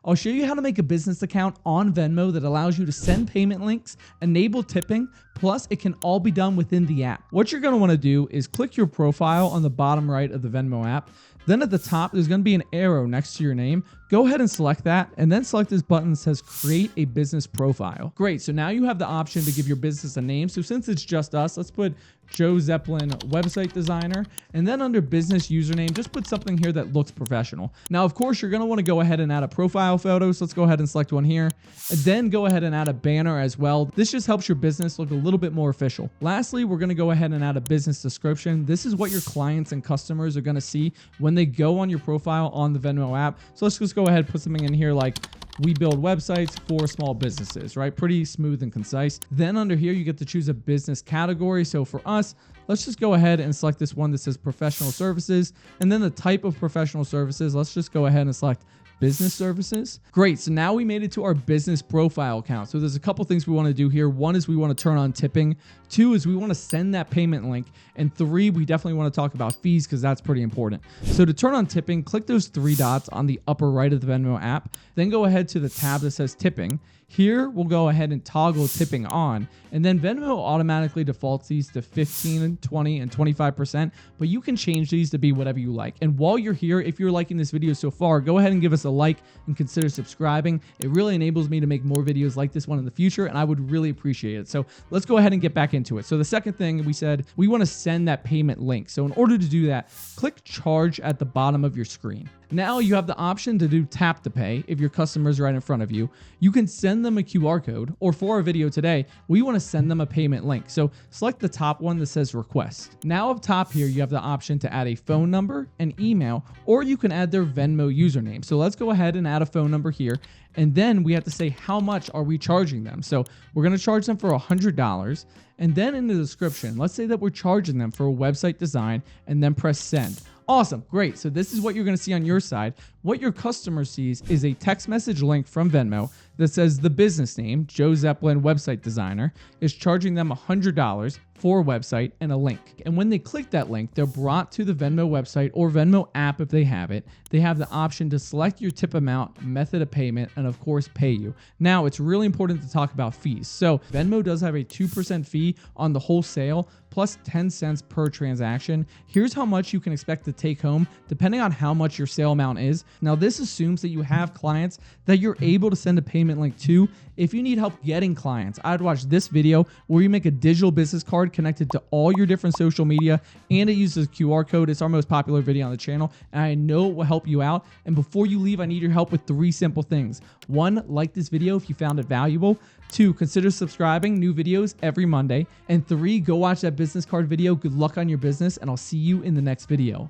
I'll show you how to make a business account on Venmo that allows you to send payment links, enable tipping, plus it can all be done within the app. What you're going to want to do is click your profile on the bottom right of the Venmo app. Then at the top, there's going to be an arrow next to your name. Go ahead and select that, and then select this button that says create a business profile. Great, so now you have the option to give your business a name. So since it's just us, let's put Joe Zeppelin website designer, and then under business username, just put something here that looks professional. Now, of course, you're going to want to go ahead and add a profile photo. So let's go ahead and select one here, and then go ahead and add a banner as well. This just helps your business look a little bit more official. Lastly, we're going to go ahead and add a business description. This is what your clients and customers are going to see when they go on your profile on the Venmo app. So let's just go ahead and put something in here like we build websites for small businesses, right? Pretty smooth and concise. Then under here, you get to choose a business category. So for us, let's just go ahead and select this one that says professional services. And then the type of professional services, let's just go ahead and select business services. Great. So now we made it to our business profile account. So there's a couple things we want to do here. One is we want to turn on tipping. Two is we want to send that payment link. And three, we definitely want to talk about fees because that's pretty important. So to turn on tipping, click those three dots on the upper right of the Venmo app. Then go ahead to the tab that says tipping. Here, we'll go ahead and toggle tipping on, and then Venmo automatically defaults these to 15, 20, and 25%, but you can change these to be whatever you like. And while you're here, if you're liking this video so far, go ahead and give us a like and consider subscribing. It really enables me to make more videos like this one in the future, and I would really appreciate it. So let's go ahead and get back into it. So the second thing we said, we want to send that payment link. So in order to do that, click charge at the bottom of your screen. Now you have the option to do tap to pay if your customer's right in front of you. You can send them a QR code, or for our video today, we want to send them a payment link. So select the top one that says request. Now up top here, you have the option to add a phone number, an email, or you can add their Venmo username. So let's go ahead and add a phone number here. And then we have to say how much are we charging them. So we're going to charge them for $100. And then in the description, let's say that we're charging them for a website design, and then press send. Awesome, great. So this is what you're going to see on your side. What your customer sees is a text message link from Venmo that says the business name, Joe Zeppelin website designer, is charging them $100 for a website and a link. And when they click that link, they're brought to the Venmo website or Venmo app if they have it. They have the option to select your tip amount, method of payment, and of course pay you. Now, it's really important to talk about fees. So Venmo does have a 2% fee on the whole sale, plus 10 cents per transaction. Here's how much you can expect to take home depending on how much your sale amount is. Now, this assumes that you have clients that you're able to send a payment link to. If you need help getting clients, I'd watch this video where you make a digital business card connected to all your different social media, and it uses QR code. It's our most popular video on the channel, and I know it will help you out. And before you leave, I need your help with 3 simple things. 1, like this video if you found it valuable. 2, consider subscribing, new videos every Monday. And 3, go watch that business card video. Good luck on your business, and I'll see you in the next video.